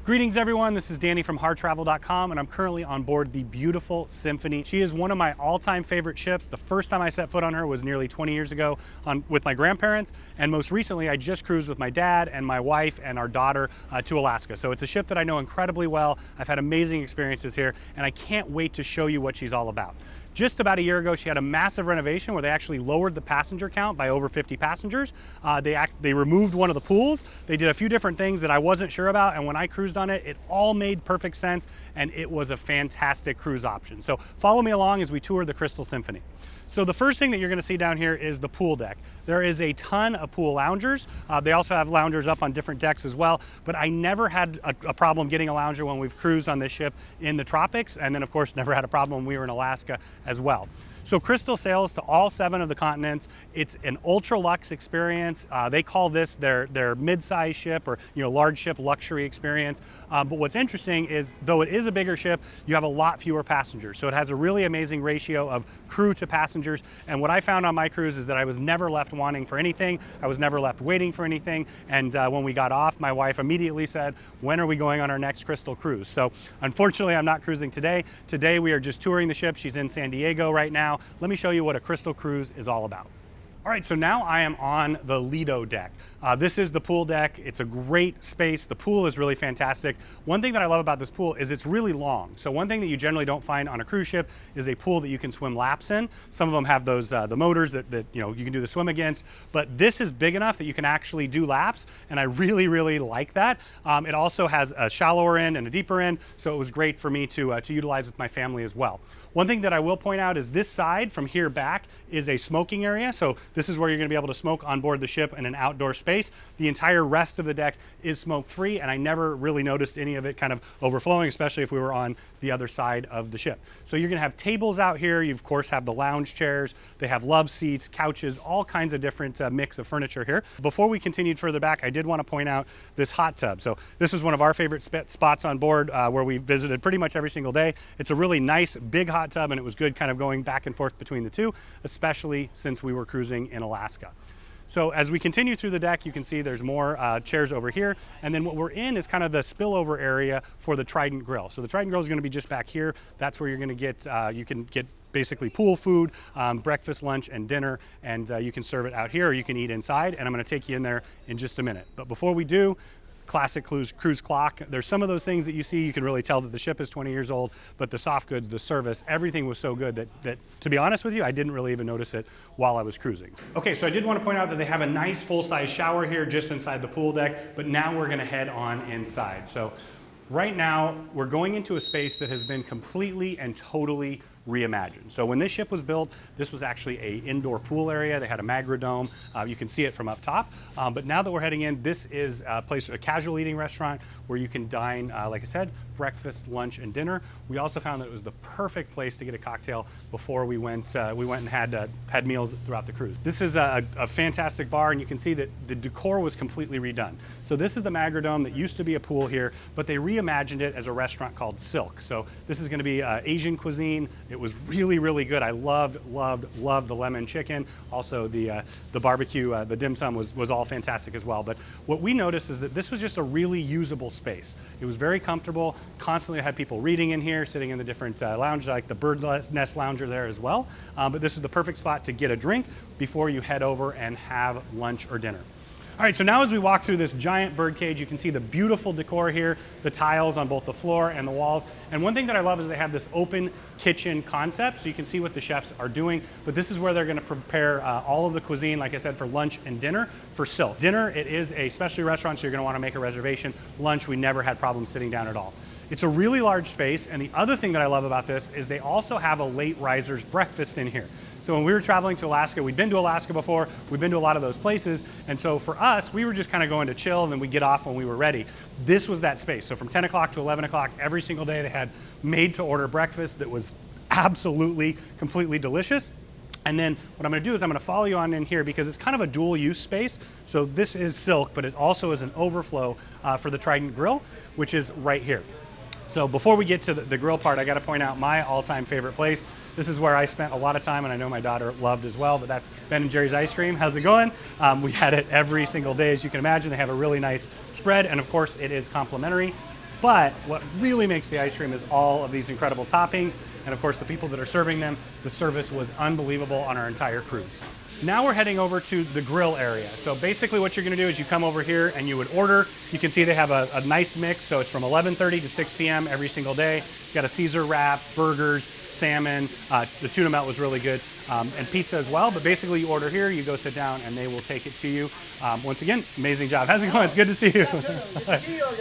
Greetings everyone, this is Danny from HARRTRAVEL.com and I'm currently on board the beautiful Symphony. She is one of my all-time favorite ships. The first time I set foot on her was nearly 20 years ago with my grandparents, and most recently I just cruised with my dad and my wife and our daughter to Alaska. So it's a ship that I know incredibly well. I've had amazing experiences here and I can't wait to show you what she's all about. Just about a year ago, she had a massive renovation where they actually lowered the passenger count by over 50 passengers. They removed one of the pools. They did a few different things that I wasn't sure about, and when I cruised on it, it all made perfect sense, and it was a fantastic cruise option. So follow me along as we tour the Crystal Symphony. So the first thing that you're going to see down here is the pool deck. There is a ton of pool loungers. They also have loungers up on different decks as well, but I never had a problem getting a lounger when we've cruised on this ship in the tropics, and then of course never had a problem when we were in Alaska as well. So Crystal sails to all 7 of the continents. It's an ultra luxe experience. They call this their mid-size ship, or large ship luxury experience. But what's interesting is, though it is a bigger ship, you have a lot fewer passengers. So it has a really amazing ratio of crew to passengers. And what I found on my cruise is that I was never left wanting for anything. I was never left waiting for anything. And when we got off, my wife immediately said, "When are we going on our next Crystal cruise?" So unfortunately, I'm not cruising today. Today we are just touring the ship. She's in San Diego right now. Let me show you what a Crystal cruise is all about. All right, so now I am on the Lido Deck. This is the pool deck. It's a great space. The pool is really fantastic. One thing that I love about this pool is it's really long. So one thing that you generally don't find on a cruise ship is a pool that you can swim laps in. Some of them have those the motors that you can do the swim against, but this is big enough that you can actually do laps, and I really like that. It also has a shallower end and a deeper end, so it was great for me to utilize with my family as well. One thing that I will point out is this side from here back is a smoking area. So this is where you're going to be able to smoke on board the ship in an outdoor space. The entire rest of the deck is smoke free, and I never really noticed any of it kind of overflowing, especially if we were on the other side of the ship. So you're going to have tables out here. You of course have the lounge chairs. They have love seats, couches, all kinds of different mix of furniture here. Before we continued further back, I did want to point out this hot tub. So this was one of our favorite spots on board where we visited pretty much every single day. It's a really nice big hot tub, and it was good kind of going back and forth between the two, especially since we were cruising in Alaska. So as we continue through the deck, you can see there's more chairs over here, and then what we're in is kind of the spillover area for the Trident Grill. So the Trident Grill is going to be just back here. That's where you're going to get, you can get basically pool food, breakfast, lunch, and dinner, and you can serve it out here or you can eat inside, and I'm going to take you in there in just a minute. But before we do, classic cruise clock. There's some of those things that you see, you can really tell that the ship is 20 years old, but the soft goods, the service, everything was so good that to be honest with you, I didn't really even notice it while I was cruising. Okay, so I did want to point out that they have a nice full-size shower here just inside the pool deck, but now we're going to head on inside. So right now, we're going into a space that has been completely and totally reimagined. So when this ship was built, this was actually an indoor pool area. They had a Magra Dome. You can see it from up top. But now that we're heading in, this is a casual eating restaurant where you can dine, like I said, breakfast, lunch, and dinner. We also found that it was the perfect place to get a cocktail before we went and had meals throughout the cruise. This is a fantastic bar, and you can see that the decor was completely redone. So this is the Magra Dome that used to be a pool here, but they reimagined it as a restaurant called Silk. So this is going to be Asian cuisine. It was really good. I loved the lemon chicken. Also the barbecue, the dim sum was all fantastic as well. But what we noticed is that this was just a really usable space. It was very comfortable. Constantly had people reading in here, sitting in the different lounges, like the Bird Nest lounger there as well. But this is the perfect spot to get a drink before you head over and have lunch or dinner. All right, so now as we walk through this giant birdcage, you can see the beautiful decor here, the tiles on both the floor and the walls. And one thing that I love is they have this open kitchen concept, so you can see what the chefs are doing. But this is where they're going to prepare all of the cuisine, like I said, for lunch and dinner for Silk. Dinner, it is a specialty restaurant, so you're going to want to make a reservation. Lunch, we never had problems sitting down at all. It's a really large space, and the other thing that I love about this is they also have a late risers breakfast in here. So when we were traveling to Alaska, we'd been to Alaska before, we'd been to a lot of those places, and so for us, we were just kind of going to chill, and then we'd get off when we were ready. This was that space. So from 10 o'clock to 11 o'clock, every single day they had made-to-order breakfast that was absolutely, completely delicious. And then what I'm going to do is I'm going to follow you on in here because it's kind of a dual use space. So this is Silk, but it also is an overflow for the Trident Grill, which is right here. So before we get to the grill part, I got to point out my all-time favorite place. This is where I spent a lot of time, and I know my daughter loved as well, but that's Ben & Jerry's Ice Cream. How's it going? We had it every single day, as you can imagine. They have a really nice spread, and of course, it is complimentary. But what really makes the ice cream is all of these incredible toppings, and of course the people that are serving them. The service was unbelievable on our entire cruise. Now we're heading over to the grill area. So basically what you're gonna do is you come over here and you would order. You can see they have a nice mix, so it's from 11:30 to 6 p.m. every single day. You got a Caesar wrap, burgers, salmon, the tuna melt was really good, and pizza as well. But basically you order here, you go sit down, and they will take it to you. Once again, amazing job. How's it going? It's good to see you.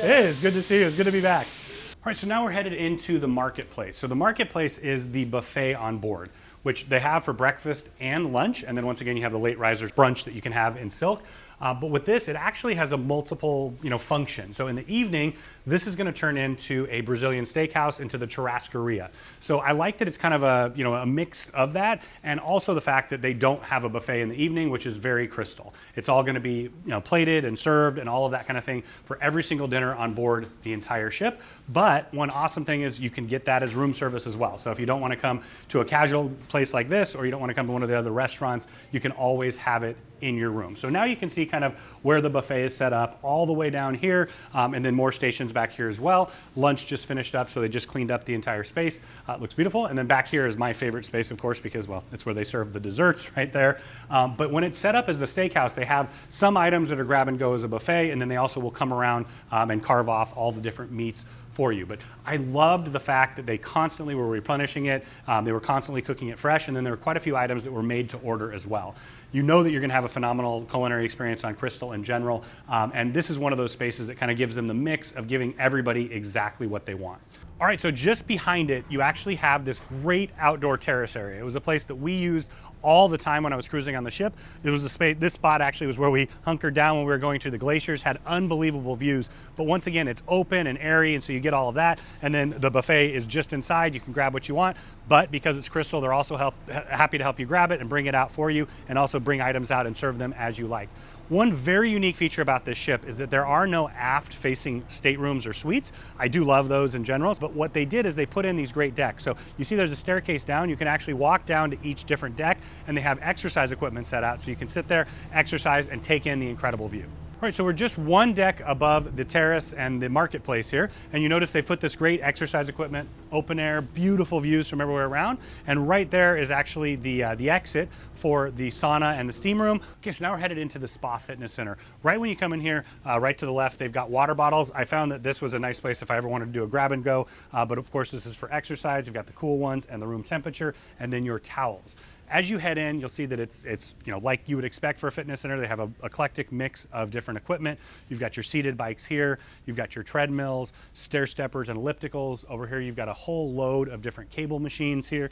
It is good to see you. It's good to be back. All right, so now we're headed into the marketplace. So the marketplace is the buffet on board, which they have for breakfast and lunch. And then once again, you have the late risers brunch that you can have in Silk. But with this, it actually has a multiple, function. So in the evening, this is going to turn into a Brazilian steakhouse, into the Churrascaria. So I like that it's kind of a mix of that, and also the fact that they don't have a buffet in the evening, which is very Crystal. It's all going to be plated and served and all of that kind of thing for every single dinner on board the entire ship. But one awesome thing is you can get that as room service as well. So if you don't want to come to a casual place like this, or you don't want to come to one of the other restaurants, you can always have it in your room. So now you can see kind of where the buffet is set up all the way down here, and then more stations back here as well. Lunch just finished up, so they just cleaned up the entire space. It looks beautiful. And then back here is my favorite space, of course, because, well, it's where they serve the desserts right there. But when it's set up as the steakhouse, they have some items that are grab and go as a buffet, and then they also will come around and carve off all the different meats for you. But I loved the fact that they constantly were replenishing it. They were constantly cooking it fresh, and then there were quite a few items that were made to order as well. You know that you're going to have a phenomenal culinary experience on Crystal in general, and this is one of those spaces that kind of gives them the mix of giving everybody exactly what they want. All right, so just behind it, you actually have this great outdoor terrace area. It was a place that we used all the time when I was cruising on the ship. It was a space, this spot actually was where we hunkered down when we were going to the glaciers, had unbelievable views. But once again, it's open and airy, and so you get all of that. And then the buffet is just inside. You can grab what you want, but because it's Crystal, they're also happy to help you grab it and bring it out for you, and also bring items out and serve them as you like. One very unique feature about this ship is that there are no aft-facing staterooms or suites. I do love those in general, but what they did is they put in these great decks. So you see there's a staircase down. You can actually walk down to each different deck, and they have exercise equipment set out, so you can sit there, exercise, and take in the incredible view. All right, so we're just one deck above the terrace and the marketplace here, and you notice they put this great exercise equipment, open air, beautiful views from everywhere around, and right there is actually the exit for the sauna and the steam room. Okay, so now we're headed into the Spa Fitness Center. Right when you come in here, right to the left, they've got water bottles. I found that this was a nice place if I ever wanted to do a grab and go, but of course this is for exercise. You've got the cool ones and the room temperature, and then your towels. As you head in, you'll see that it's like you would expect for a fitness center. They have an eclectic mix of different equipment. You've got your seated bikes here. You've got your treadmills, stair steppers, and ellipticals. Over here, you've got a whole load of different cable machines here,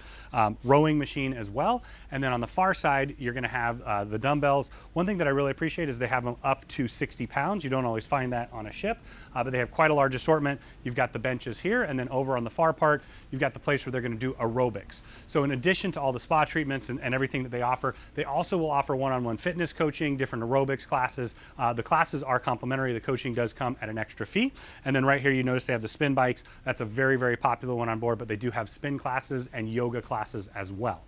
rowing machine as well. And then on the far side, you're going to have the dumbbells. One thing that I really appreciate is they have them up to 60 pounds. You don't always find that on a ship, but they have quite a large assortment. You've got the benches here, and then over on the far part, you've got the place where they're going to do aerobics. So in addition to all the spa treatments and everything that they offer, they also will offer one-on-one fitness coaching, different aerobics classes. The classes are complimentary. The coaching does come at an extra fee. And then right here, you notice they have the spin bikes. That's a very, very popular one on board, but they do have spin classes and yoga classes as well.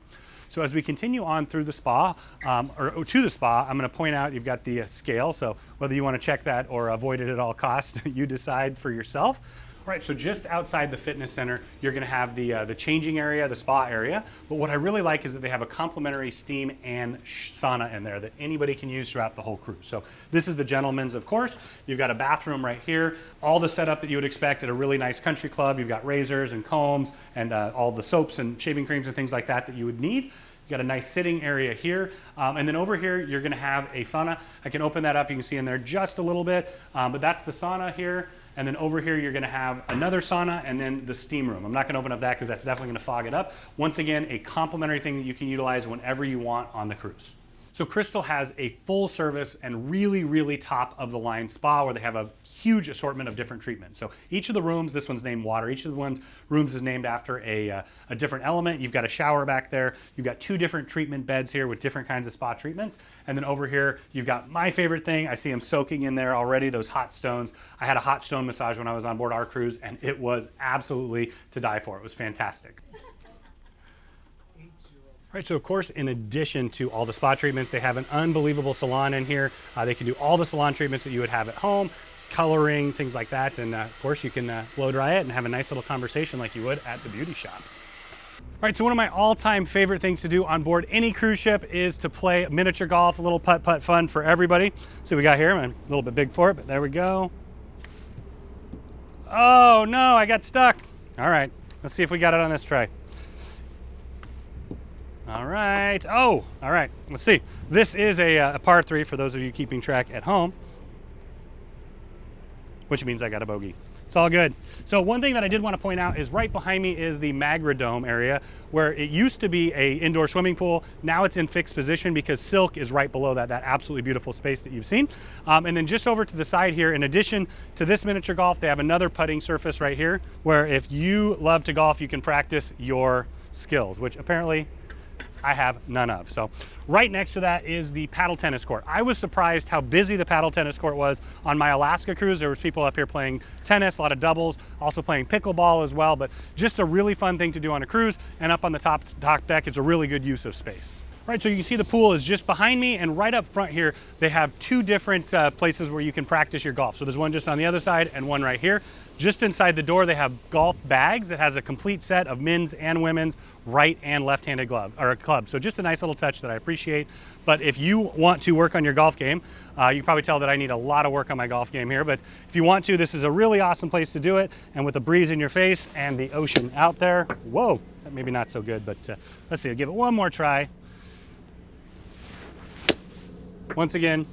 So as we continue on through the spa, or to the spa, I'm going to point out you've got the scale. So whether you want to check that or avoid it at all costs, you decide for yourself. All right, so just outside the fitness center, you're going to have the changing area, the spa area. But what I really like is that they have a complimentary steam and sauna in there that anybody can use throughout the whole cruise. So this is the gentleman's, of course. You've got a bathroom right here. All the setup that you would expect at a really nice country club. You've got razors and combs and all the soaps and shaving creams and things like that that you would need. You've got a nice sitting area here. And then over here, you're going to have a sauna. I can open that up. You can see in there just a little bit. But that's the sauna here. And then over here, you're going to have another sauna and then the steam room. I'm not going to open up that because that's definitely going to fog it up. Once again, a complimentary thing that you can utilize whenever you want on the cruise. So Crystal has a full service and really, really top of the line spa where they have a huge assortment of different treatments. So each of the rooms, this one's named water, each of the rooms is named after a different element. You've got a shower back there. You've got 2 different treatment beds here with different kinds of spa treatments. And then over here, you've got my favorite thing. I see them soaking in there already, those hot stones. I had a hot stone massage when I was on board our cruise, and it was absolutely to die for. It was fantastic. Right, so of course, in addition to all the spa treatments, they have an unbelievable salon in here. They can do all the salon treatments that you would have at home. coloring, things like that. And of course you can blow dry it and have a nice little conversation like you would at the beauty shop. All right, so one of my all-time favorite things to do on board any cruise ship is to play miniature golf, a little putt-putt fun for everybody. So we got here, I'm a little bit big for it, but there we go. Oh no, I got stuck. All right, let's see if we got it on this try. All right, oh, all right, let's see. This is a par 3 for those of you keeping track at home, which means I got a bogey. It's all good. So one thing that I did want to point out is right behind me is the Magra Dome area, where it used to be an indoor swimming pool. Now it's in fixed position because Silk is right below that absolutely beautiful space that you've seen. And then just over to the side here, in addition to this miniature golf, they have another putting surface right here, where if you love to golf, you can practice your skills, which apparently I have none of. So right next to that is the paddle tennis court. I was surprised how busy the paddle tennis court was on my Alaska cruise. There was people up here playing tennis, a lot of doubles, also playing pickleball as well, but just a really fun thing to do on a cruise. And up on the top deck is a really good use of space. Right, so you can see the pool is just behind me, and right up front here, they have 2 different places where you can practice your golf. So there's one just on the other side and one right here. Just inside the door, they have golf bags. It has a complete set of men's and women's right and left-handed clubs. So just a nice little touch that I appreciate. But if you want to work on your golf game, you can probably tell that I need a lot of work on my golf game here. But if you want to, this is a really awesome place to do it. And with a breeze in your face and the ocean out there, whoa, maybe not so good, but let's see, I'll give it one more try. Once again,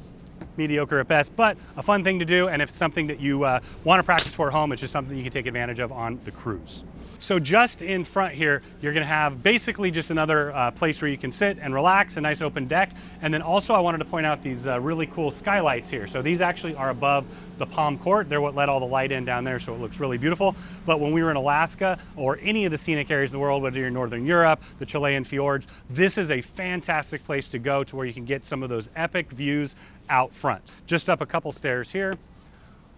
mediocre at best, but a fun thing to do, and if it's something that you want to practice for at home, it's just something you can take advantage of on the cruise. So just in front here, you're going to have basically just another place where you can sit and relax, a nice open deck. And then also I wanted to point out these really cool skylights here. So these actually are above the palm court. They're what let all the light in down there, so it looks really beautiful. But when we were in Alaska or any of the scenic areas of the world, whether you're in Northern Europe, the Chilean fjords, this is a fantastic place to go to where you can get some of those epic views out front. Just up a couple stairs here.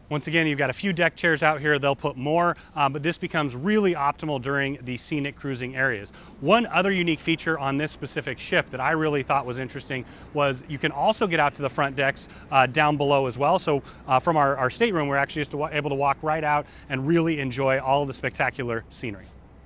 Once again, you've got a few deck chairs out here. They'll put more, but this becomes really optimal during the scenic cruising areas. One other unique feature on this specific ship that I really thought was interesting was you can also get out to the front decks down below as well. So from our stateroom, we're actually just able to walk right out and really enjoy all of the spectacular scenery.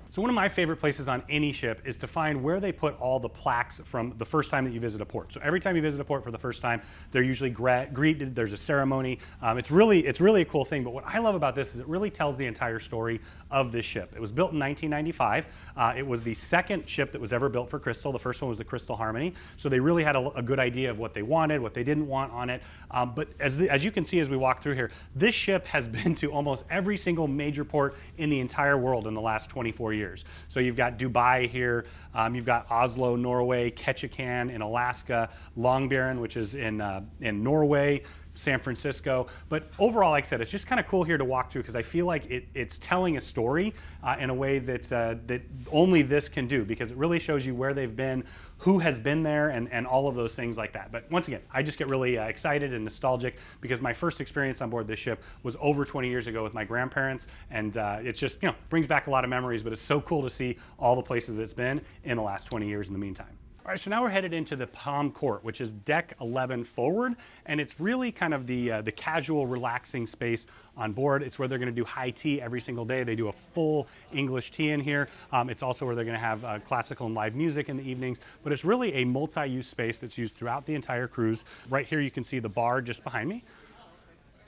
So one of my favorite places on any ship is to find where they put all the plaques from the first time that you visit a port. So every time you visit a port for the first time, they're usually greeted, there's a ceremony. It's really a cool thing, but what I love about this is it really tells the entire story of this ship. It was built in 1995. It was the second ship that was ever built for Crystal. The first one was the Crystal Harmony. So they really had a good idea of what they wanted, what they didn't want on it. But as you can see as we walk through here, this ship has been to almost every single major port in the entire world in the last 24 years. So you've got Dubai here, you've got Oslo, Norway, Ketchikan in Alaska, Longyearbyen, which is in Norway, San Francisco. But overall, like I said, it's just kind of cool here to walk through because I feel like it's telling a story in a way that only this can do, because it really shows you where they've been, who has been there, and all of those things like that. But once again, I just get really excited and nostalgic because my first experience on board this ship was over 20 years ago with my grandparents, and it's just, brings back a lot of memories, but it's so cool to see all the places that it's been in the last 20 years in the meantime. All right, so now we're headed into the Palm Court, which is deck 11 forward, and it's really kind of the casual, relaxing space on board. It's where they're going to do high tea every single day. They do a full English tea in here. It's also where they're going to have classical and live music in the evenings, but it's really a multi-use space that's used throughout the entire cruise. Right here you can see the bar just behind me.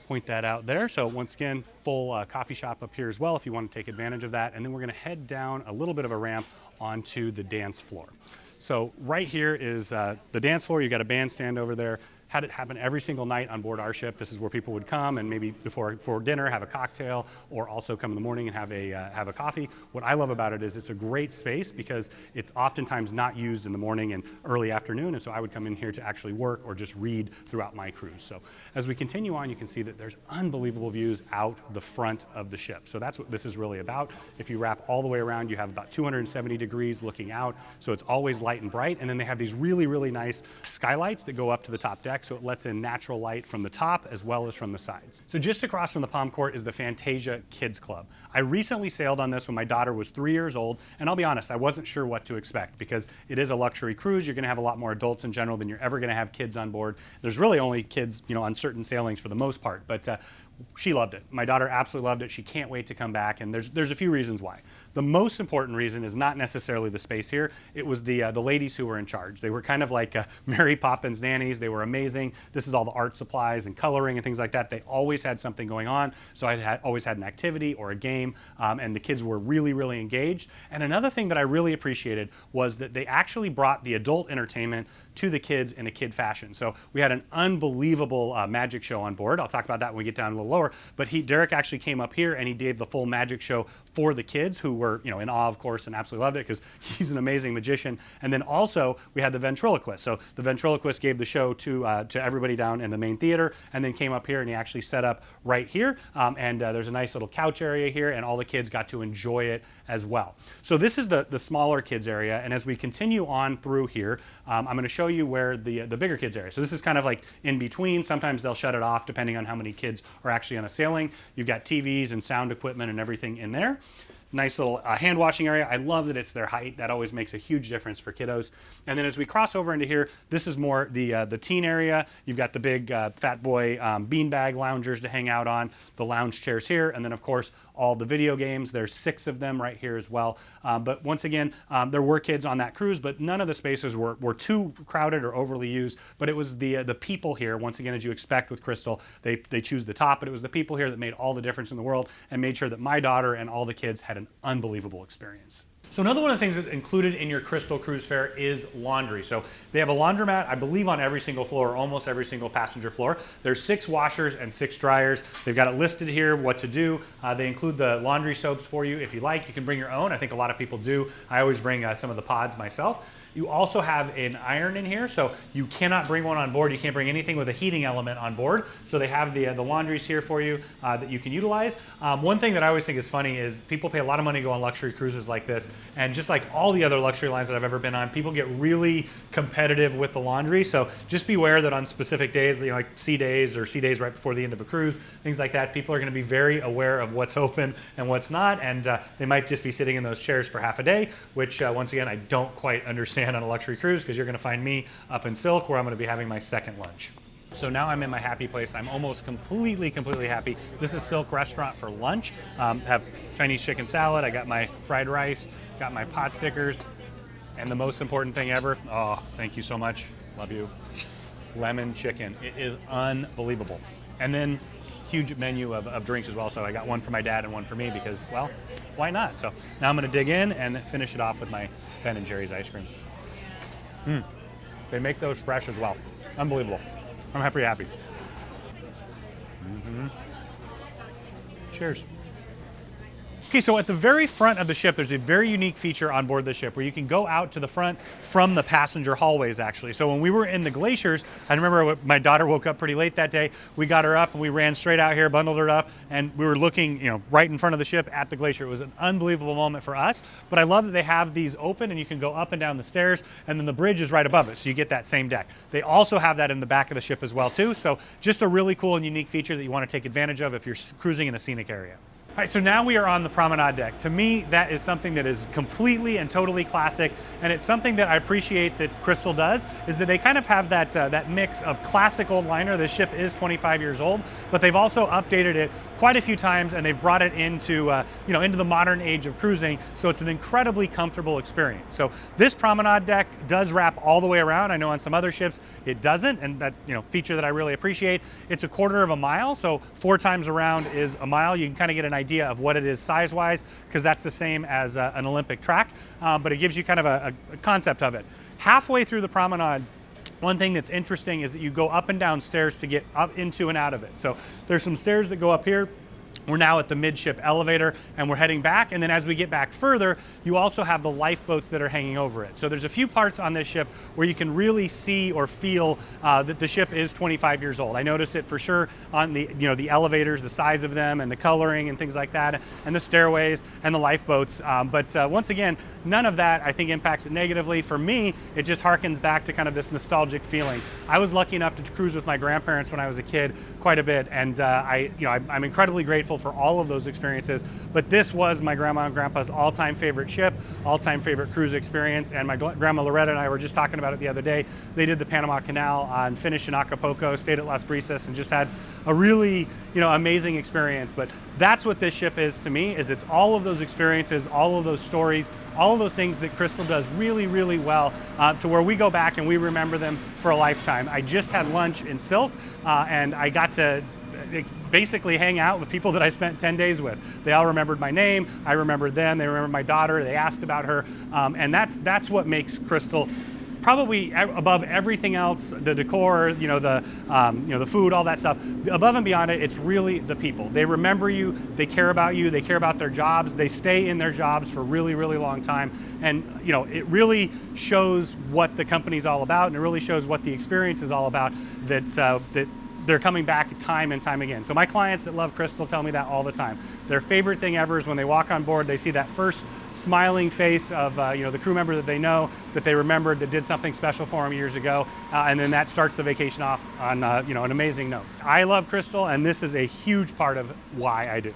Point that out there. So once again, full coffee shop up here as well if you want to take advantage of that. And then we're going to head down a little bit of a ramp onto the dance floor. So right here is the dance floor. You've got a bandstand over there. Had it happen every single night on board our ship. This is where people would come and maybe before dinner have a cocktail, or also come in the morning and have a coffee. What I love about it is it's a great space because it's oftentimes not used in the morning and early afternoon, and so I would come in here to actually work or just read throughout my cruise. So as we continue on, you can see that there's unbelievable views out the front of the ship. So that's what this is really about. If you wrap all the way around, you have about 270 degrees looking out, so it's always light and bright. And then they have these really, really nice skylights that go up to the top deck, so it lets in natural light from the top as well as from the sides. So just across from the Palm Court is the Fantasia Kids Club. I recently sailed on this when my daughter was 3 years old, and I'll be honest, I wasn't sure what to expect because it is a luxury cruise. You're going to have a lot more adults in general than you're ever going to have kids on board. There's really only kids, on certain sailings for the most part, but she loved it. My daughter absolutely loved it. She can't wait to come back, and there's a few reasons why. The most important reason is not necessarily the space here. It was the ladies who were in charge. They were kind of like Mary Poppins nannies. They were amazing. This is all the art supplies and coloring and things like that. They always had something going on, so I always had an activity or a game, and the kids were really, really engaged. And another thing that I really appreciated was that they actually brought the adult entertainment to the kids in a kid fashion. So we had an unbelievable magic show on board. I'll talk about that when we get down a little lower. But Derek actually came up here and he gave the full magic show for the kids, who were, in awe, of course, and absolutely loved it because he's an amazing magician. And then also we had the ventriloquist. So the ventriloquist gave the show to everybody down in the main theater, and then came up here and he actually set up right here. And there's a nice little couch area here, and all the kids got to enjoy it as well. So this is the smaller kids area, and as we continue on through here, I'm going to show you where the bigger kids area. So this is kind of like in between. Sometimes they'll shut it off depending on how many kids are actually on a sailing. You've got TVs and sound equipment and everything in there. Nice little hand washing area. I love that it's their height. That always makes a huge difference for kiddos. And then as we cross over into here, this is more the teen area. You've got the big fat boy beanbag loungers to hang out on, the lounge chairs here, and then of course all the video games. There's 6 of them right here as well. But once again, there were kids on that cruise, but none of the spaces were too crowded or overly used. But it was the people here, once again, as you expect with Crystal, they choose the top, but it was the people here that made all the difference in the world and made sure that my daughter and all the kids had an unbelievable experience. So another one of the things that's included in your Crystal cruise fare is laundry. So they have a laundromat, I believe, on every single floor, or almost every single passenger floor. There's 6 washers and 6 dryers. They've got it listed here, what to do. They include the laundry soaps for you. If you like, you can bring your own. I think a lot of people do. I always bring some of the pods myself. You also have an iron in here, so you cannot bring one on board. You can't bring anything with a heating element on board. So they have the laundries here for you that you can utilize. One thing that I always think is funny is people pay a lot of money to go on luxury cruises like this, and just like all the other luxury lines that I've ever been on, people get really competitive with the laundry. So just beware that on specific days, like sea days or sea days right before the end of a cruise, things like that, people are going to be very aware of what's open and what's not, and they might just be sitting in those chairs for half a day, which once again, I don't quite understand on a luxury cruise, because you're going to find me up in Silk, where I'm going to be having my second lunch. So now I'm in my happy place. I'm almost completely happy. This is Silk Restaurant for lunch. Have Chinese chicken salad. I got my fried rice, got my pot stickers, and the most important thing ever, oh, thank you so much, love you, lemon chicken. It is unbelievable. And then huge menu of drinks as well. So I got one for my dad and one for me because, well, why not? So now I'm going to dig in and finish it off with my Ben & Jerry's ice cream. They make those fresh as well. Unbelievable. I'm happy. Cheers. Okay, so at the very front of the ship, there's a very unique feature on board the ship where you can go out to the front from the passenger hallways, actually. So when we were in the glaciers, I remember my daughter woke up pretty late that day. We got her up and we ran straight out here, bundled her up, and we were looking, right in front of the ship at the glacier. It was an unbelievable moment for us, but I love that they have these open and you can go up and down the stairs, and then the bridge is right above it, so you get that same deck. They also have that in the back of the ship as well, too, so just a really cool and unique feature that you want to take advantage of if you're cruising in a scenic area. All right, so now we are on the Promenade Deck. To me, that is something that is completely and totally classic, and it's something that I appreciate that Crystal does, is that they kind of have that mix of classic old liner. This ship is 25 years old, but they've also updated it quite a few times, and they've brought it into into the modern age of cruising, so it's an incredibly comfortable experience. So this Promenade Deck does wrap all the way around. I know on some other ships it doesn't, and that feature that I really appreciate. It's a quarter of a mile, so 4 times around is a mile. You can kind of get an idea of what it is size-wise, because that's the same as an Olympic track, but it gives you kind of a concept of it. Halfway through the promenade, one thing that's interesting is that you go up and down stairs to get up into and out of it. So there's some stairs that go up here. We're now at the Midship Elevator and we're heading back, and then as we get back further, you also have the lifeboats that are hanging over it. So there's a few parts on this ship where you can really see or feel that the ship is 25 years old. I noticed it for sure on the the elevators, the size of them, and the coloring and things like that, and the stairways and the lifeboats. But once again, none of that I think impacts it negatively. For me, it just harkens back to kind of this nostalgic feeling. I was lucky enough to cruise with my grandparents when I was a kid quite a bit, and I'm incredibly grateful for all of those experiences. But this was my grandma and grandpa's all-time favorite ship, all-time favorite cruise experience. And my grandma Loretta and I were just talking about it the other day. They did the Panama Canal and finished in Acapulco, stayed at Las Brisas, and just had a really, amazing experience. But that's what this ship is to me, is it's all of those experiences, all of those stories, all of those things that Crystal does really, really well, to where we go back and we remember them for a lifetime. I just had lunch in Silk, and I got to basically hang out with people that I spent 10 days with. They all remembered my name, I remembered them, they remembered my daughter, they asked about her, and that's what makes Crystal probably above everything else, the decor, the food, all that stuff. Above and beyond it, it's really the people. They remember you, they care about you, they care about their jobs, they stay in their jobs for a really, really long time. And it really shows what the company's all about, and it really shows what the experience is all about, that they're coming back time and time again. So my clients that love Crystal tell me that all the time. Their favorite thing ever is when they walk on board, they see that first smiling face of the crew member that they know, that they remembered, that did something special for them years ago, and then that starts the vacation off on an amazing note. I love Crystal, and this is a huge part of why I do.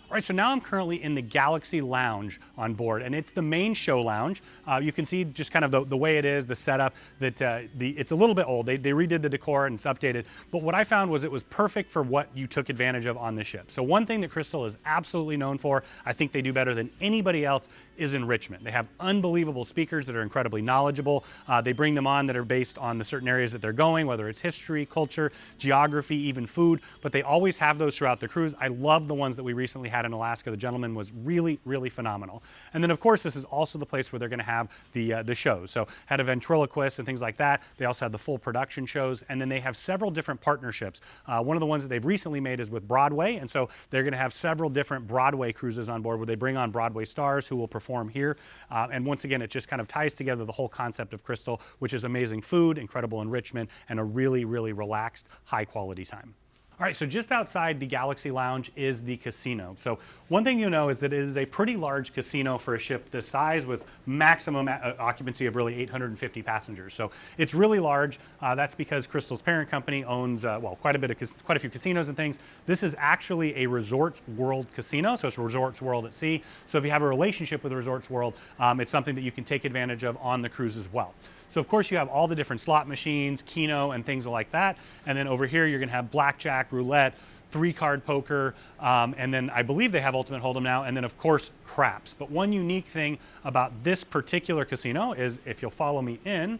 All right, so now I'm currently in the Galaxy Lounge on board, and it's the main show lounge. You can see just kind of the way it is, the setup, that it's a little bit old. They redid the decor and it's updated, but what I found was it was perfect for what you took advantage of on the ship. So one thing that Crystal is absolutely known for, I think they do better than anybody else, is enrichment. They have unbelievable speakers that are incredibly knowledgeable. They bring them on that are based on the certain areas that they're going, whether it's history, culture, geography, even food, but they always have those throughout the cruise. I love the ones that we recently had in Alaska. The gentleman was really, really phenomenal. And then of course, this is also the place where they're going to have the shows. So had a ventriloquist and things like that. They also have the full production shows, and then they have several different partnerships. One of the ones that they've recently made is with Broadway, and so they're going to have several different Broadway cruises on board where they bring on Broadway stars who will perform here. And once again, it just kind of ties together the whole concept of Crystal, which is amazing food, incredible enrichment, and a really, really relaxed, high quality time. All right, so just outside the Galaxy Lounge is the casino. So one thing you know is that it is a pretty large casino for a ship this size, with maximum occupancy of really 850 passengers. So it's really large. That's because Crystal's parent company owns quite a few casinos and things. This is actually a Resorts World casino, so it's Resorts World at sea. So if you have a relationship with Resorts World, it's something that you can take advantage of on the cruise as well. So of course you have all the different slot machines, Keno, and things like that. And then over here you're going to have blackjack, roulette, 3-card poker, and then I believe they have Ultimate Hold'em now, and then of course craps. But one unique thing about this particular casino is, if you'll follow me in,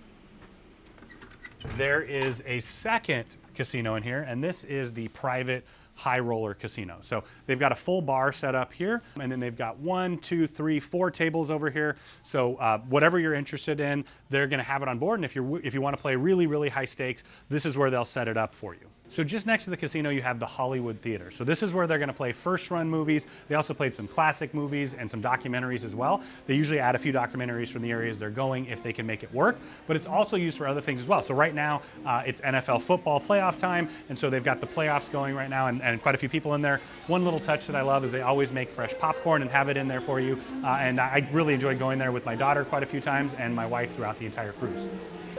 there is a second casino in here, and this is the private high roller casino. So they've got a full bar set up here, and then they've got 1, 2, 3, 4 tables over here. So whatever you're interested in, they're going to have it on board. And if you want to play really, really high stakes, this is where they'll set it up for you. So just next to the casino, you have the Hollywood Theater. So this is where they're going to play first run movies. They also played some classic movies and some documentaries as well. They usually add a few documentaries from the areas they're going if they can make it work, but it's also used for other things as well. So right now it's NFL football playoff time, and so they've got the playoffs going right now, and quite a few people in there. One little touch that I love is they always make fresh popcorn and have it in there for you, and I really enjoyed going there with my daughter quite a few times and my wife throughout the entire cruise.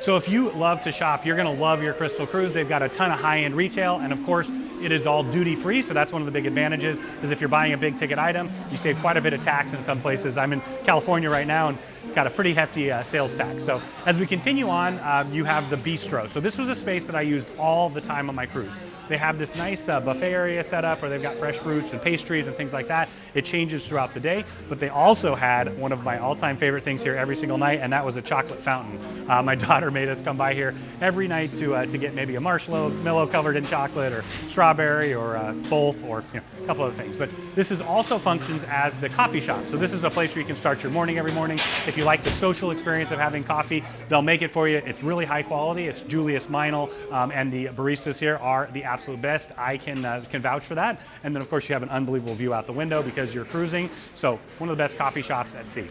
So if you love to shop, you're going to love your Crystal cruise. They've got a ton of high-end retail, and of course, it is all duty-free, so that's one of the big advantages, is if you're buying a big-ticket item, you save quite a bit of tax in some places. I'm in California right now, and got a pretty hefty sales tax. So as we continue on, you have the Bistro. So this was a space that I used all the time on my cruise. They have this nice buffet area set up where they've got fresh fruits and pastries and things like that. It changes throughout the day, but they also had one of my all-time favorite things here every single night, and that was a chocolate fountain. My daughter made us come by here every night to get maybe a marshmallow covered in chocolate, or strawberry, or both, or a couple other things. But this is also functions as the coffee shop. So this is a place where you can start your morning every morning. If you like the social experience of having coffee, they'll make it for you. It's really high quality. It's Julius Meinl, and the baristas here are the absolute best. I can vouch for that. And then of course you have an unbelievable view out the window because you're cruising. So one of the best coffee shops at sea.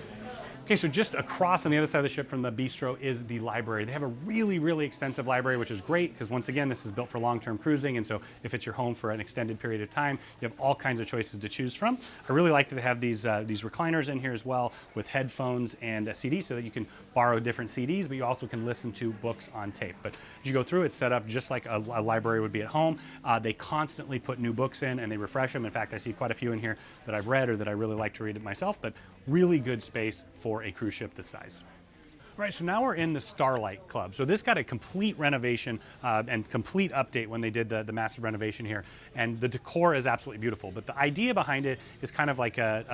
Okay, so just across on the other side of the ship from the bistro is the library. They have a really, really extensive library, which is great because once again, this is built for long-term cruising. And so if it's your home for an extended period of time, you have all kinds of choices to choose from. I really like that they have these recliners in here as well with headphones and a CD so that you can borrow different CDs, but you also can listen to books on tape. But as you go through, it's set up just like a library would be at home. They constantly put new books in and they refresh them. In fact, I see quite a few in here that I've read or that I really like to read it myself, but really good space for a cruise ship this size. All right, so now we're in the Starlight Club. So this got a complete renovation and complete update when they did the massive renovation here. And the decor is absolutely beautiful. But the idea behind it is kind of like a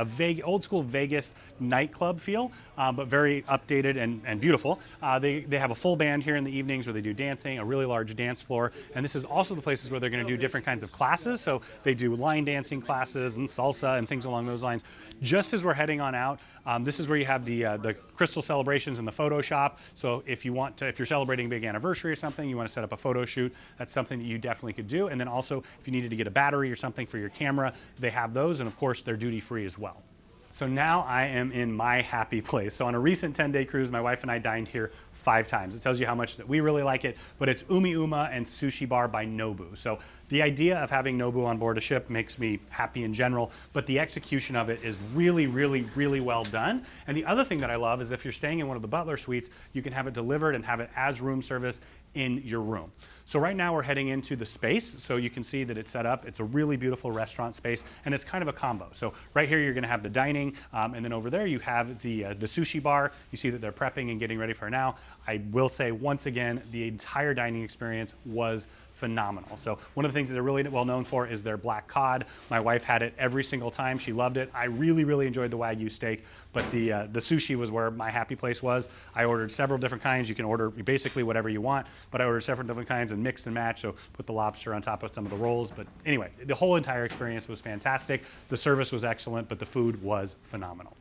old school Vegas nightclub feel, but very updated and beautiful. They have a full band here in the evenings where they do dancing, a really large dance floor. And this is also the places where they're gonna do different kinds of classes. So they do line dancing classes and salsa and things along those lines. Just as we're heading on out, this is where you have the crystal celebrations and the photo shop. So if you're celebrating a big anniversary or something, you want to set up a photo shoot, that's something that you definitely could do. And then also if you needed to get a battery or something for your camera, they have those. And of course they're duty free as well. So now I am in my happy place. So on a recent 10-day cruise, my wife and I dined here 5 times. It tells you how much that we really like it, but it's Umi Uma and Sushi Bar by Nobu. So the idea of having Nobu on board a ship makes me happy in general, but the execution of it is really, really, really well done. And the other thing that I love is if you're staying in one of the butler suites, you can have it delivered and have it as room service in your room. So right now we're heading into the space. So you can see that it's set up. It's a really beautiful restaurant space and it's kind of a combo. So right here you're gonna have the dining and then over there you have the sushi bar. You see that they're prepping and getting ready for now. I will say once again, the entire dining experience was phenomenal. So one of the things that they're really well known for is their black cod. My wife had it every single time. She loved it. I really, really enjoyed the Wagyu steak, but the sushi was where my happy place was. I ordered several different kinds. You can order basically whatever you want, but I ordered several different kinds and mixed and matched. So put the lobster on top of some of the rolls. But anyway, the whole entire experience was fantastic. The service was excellent, but the food was phenomenal.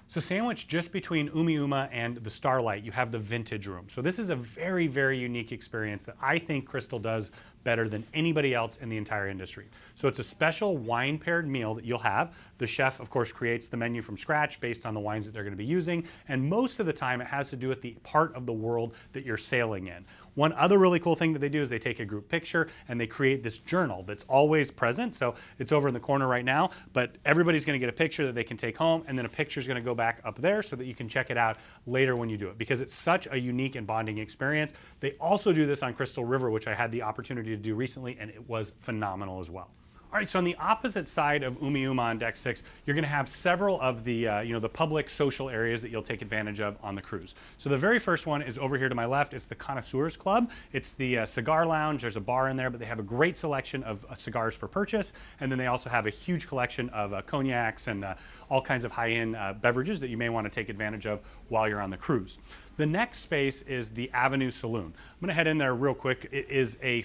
So sandwiched just between Umi Uma and the Starlight, you have the vintage room. So this is a very, very unique experience that I think Crystal does better than anybody else in the entire industry. So it's a special wine paired meal that you'll have. The chef, of course, creates the menu from scratch based on the wines that they're going to be using. And most of the time it has to do with the part of the world that you're sailing in. One other really cool thing that they do is they take a group picture and they create this journal that's always present. So it's over in the corner right now, but everybody's going to get a picture that they can take home, and then a picture is going to go back up there so that you can check it out later when you do it, because it's such a unique and bonding experience. They also do this on Crystal River, which I had the opportunity to do recently, and it was phenomenal as well. All right, so on the opposite side of Umi Uma on Deck 6, you're going to have several of the the public social areas that you'll take advantage of on the cruise. So the very first one is over here to my left. It's the Connoisseurs Club. It's the cigar lounge. There's a bar in there, but they have a great selection of cigars for purchase. And then they also have a huge collection of cognacs and all kinds of high-end beverages that you may want to take advantage of while you're on the cruise. The next space is the Avenue Saloon. I'm going to head in there real quick. It is a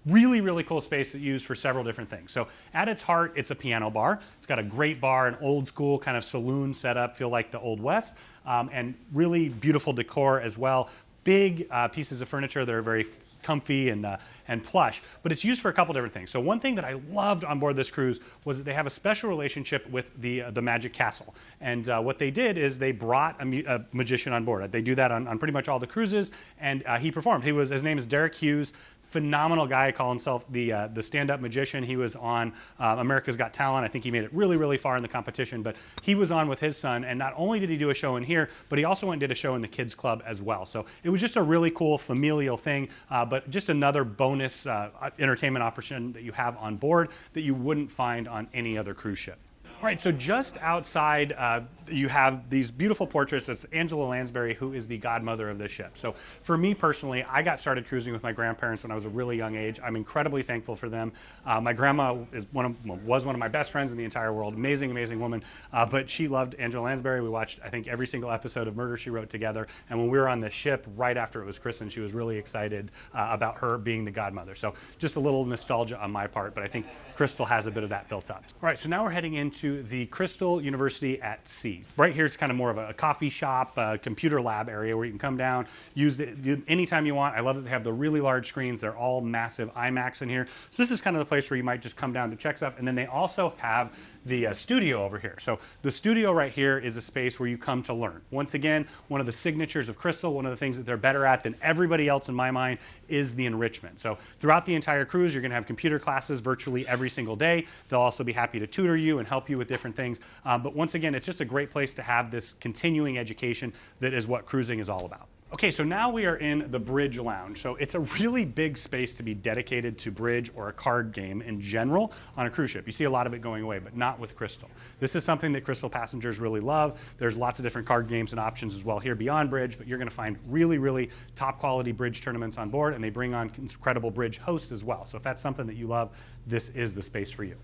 really, really cool space that's used for several different things. So at its heart, it's a piano bar. It's got a great bar, an old school kind of saloon setup, feel like the Old West, and really beautiful decor as well. Big pieces of furniture that are very comfy and plush, but it's used for a couple different things. So one thing that I loved on board this cruise was that they have a special relationship with the Magic Castle. And what they did is they brought a magician on board. They do that on pretty much all the cruises, and he performed. His name is Derek Hughes. Phenomenal guy. I call himself the stand-up magician. He was on America's Got Talent. I think he made it really, really far in the competition, but he was on with his son, and not only did he do a show in here, but he also went and did a show in the kids club as well. So it was just a really cool familial thing, but just another bonus entertainment option that you have on board that you wouldn't find on any other cruise ship. All right, so just outside, you have these beautiful portraits. It's Angela Lansbury, who is the godmother of this ship. So for me personally, I got started cruising with my grandparents when I was a really young age. I'm incredibly thankful for them. My grandma was one of my best friends in the entire world. Amazing, amazing woman. But she loved Angela Lansbury. We watched, I think, every single episode of Murder, She Wrote together. And when we were on the ship right after it was christened, she was really excited about her being the godmother. So just a little nostalgia on my part, but I think Crystal has a bit of that built up. All right, so now we're heading into into the Crystal University at Sea. Right here is kind of more of a coffee shop, computer lab area where you can come down, use it anytime you want. I love that they have the really large screens. They're all massive iMacs in here. So this is kind of the place where you might just come down to check stuff. And then they also have the studio over here. So the studio right here is a space where you come to learn. Once again, one of the signatures of Crystal, one of the things that they're better at than everybody else in my mind is the enrichment. So throughout the entire cruise, you're gonna have computer classes virtually every single day. They'll also be happy to tutor you and help you with different things. But once again, it's just a great place to have this continuing education that is what cruising is all about. Okay, so now we are in the Bridge Lounge. So it's a really big space to be dedicated to bridge or a card game in general on a cruise ship. You see a lot of it going away, but not with Crystal. This is something that Crystal passengers really love. There's lots of different card games and options as well here beyond bridge, but you're gonna find really, really top quality bridge tournaments on board, and they bring on incredible bridge hosts as well. So if that's something that you love, this is the space for you.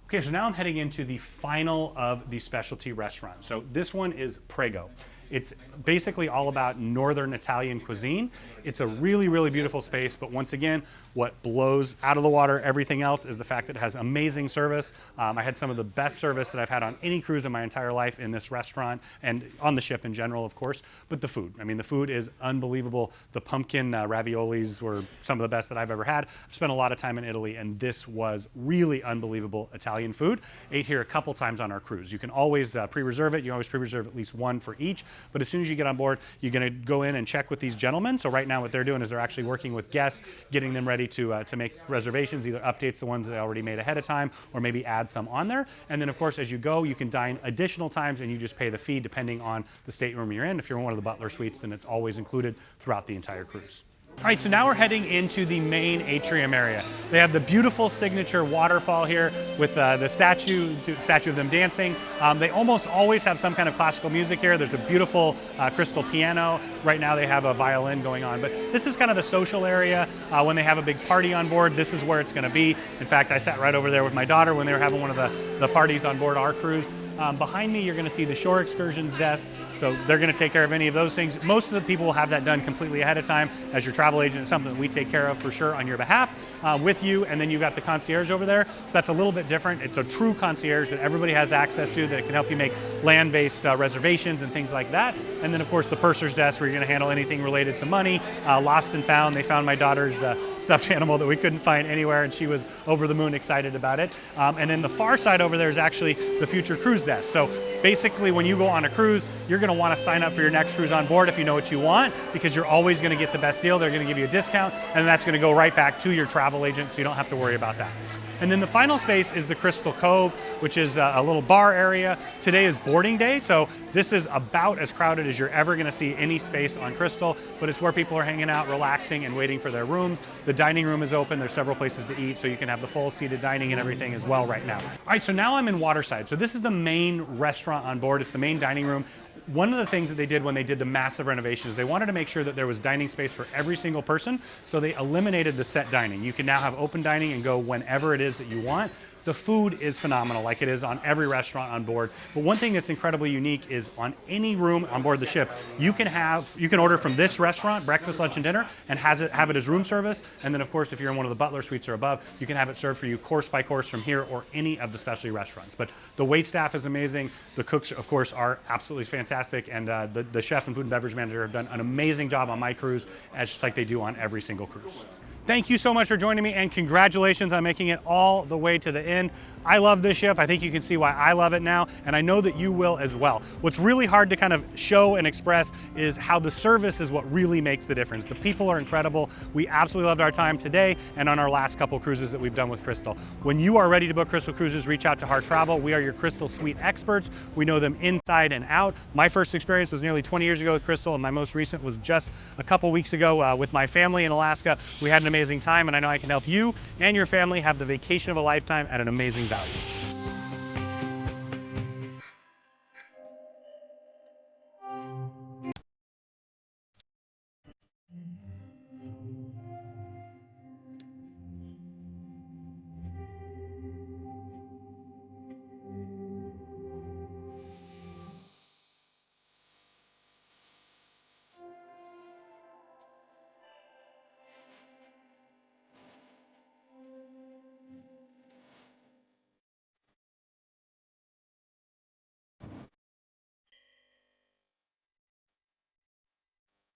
Okay, so now I'm heading into the final of the specialty restaurant. So this one is Prego. It's basically all about Northern Italian cuisine. It's a really, really beautiful space, but once again, what blows out of the water everything else is the fact that it has amazing service. I had some of the best service that I've had on any cruise in my entire life in this restaurant and on the ship in general, of course, but the food. I mean, the food is unbelievable. The pumpkin raviolis were some of the best that I've ever had. I've spent a lot of time in Italy, and this was really unbelievable Italian food. Ate here a couple times on our cruise. You can always pre-reserve it. You always pre-reserve at least one for each. But as soon as you get on board, you're going to go in and check with these gentlemen. So right now what they're doing is they're actually working with guests, getting them ready to make reservations, either updates the ones they already made ahead of time or maybe add some on there. And then, of course, as you go, you can dine additional times and you just pay the fee depending on the stateroom you're in. If you're in one of the Butler suites, then it's always included throughout the entire cruise. All right, so now we're heading into the main atrium area. They have the beautiful signature waterfall here with the statue of them dancing. They almost always have some kind of classical music here. There's a beautiful crystal piano. Right now they have a violin going on, but this is kind of the social area. When they have a big party on board, this is where it's gonna be. In fact, I sat right over there with my daughter when they were having one of the parties on board our cruise. Behind me, you're going to see the shore excursions desk. So they're going to take care of any of those things. Most of the people will have that done completely ahead of time. As your travel agent, it's something that we take care of for sure on your behalf with you. And then you've got the concierge over there. So that's a little bit different. It's a true concierge that everybody has access to that can help you make land-based reservations and things like that. And then, of course, the purser's desk where you're going to handle anything related to money. Lost and found. They found my daughter's stuffed animal that we couldn't find anywhere, and she was over the moon excited about it. And then the far side over there is actually the future cruise desk. So basically, when you go on a cruise, you're going to want to sign up for your next cruise on board if you know what you want, because you're always going to get the best deal. They're going to give you a discount, and that's going to go right back to your travel agent, so you don't have to worry about that. And then the final space is the Crystal Cove, which is a little bar area. Today is boarding day, so this is about as crowded as you're ever gonna see any space on Crystal, but it's where people are hanging out, relaxing, and waiting for their rooms. The dining room is open. There's several places to eat, so you can have the full seated dining and everything as well right now. All right, so now I'm in Waterside. So this is the main restaurant on board. It's the main dining room. One of the things that they did when they did the massive renovations, they wanted to make sure that there was dining space for every single person, so they eliminated the set dining. You can now have open dining and go whenever it is that you want. The food is phenomenal, like it is on every restaurant on board. But one thing that's incredibly unique is on any room on board the ship, you can order from this restaurant, breakfast, lunch, and dinner, and have it as room service. And then, of course, if you're in one of the Butler suites or above, you can have it served for you course by course from here or any of the specialty restaurants. But the wait staff is amazing. The cooks, of course, are absolutely fantastic. And the chef and food and beverage manager have done an amazing job on my cruise, just like they do on every single cruise. Thank you so much for joining me, and congratulations on making it all the way to the end. I love this ship. I think you can see why I love it now, and I know that you will as well. What's really hard to kind of show and express is how the service is what really makes the difference. The people are incredible. We absolutely loved our time today and on our last couple cruises that we've done with Crystal. When you are ready to book Crystal Cruises, reach out to HARR Travel. We are your Crystal Suite experts. We know them inside and out. My first experience was nearly 20 years ago with Crystal, and my most recent was just a couple weeks ago with my family in Alaska. We had an amazing time, and I know I can help you and your family have the vacation of a lifetime at an amazing value.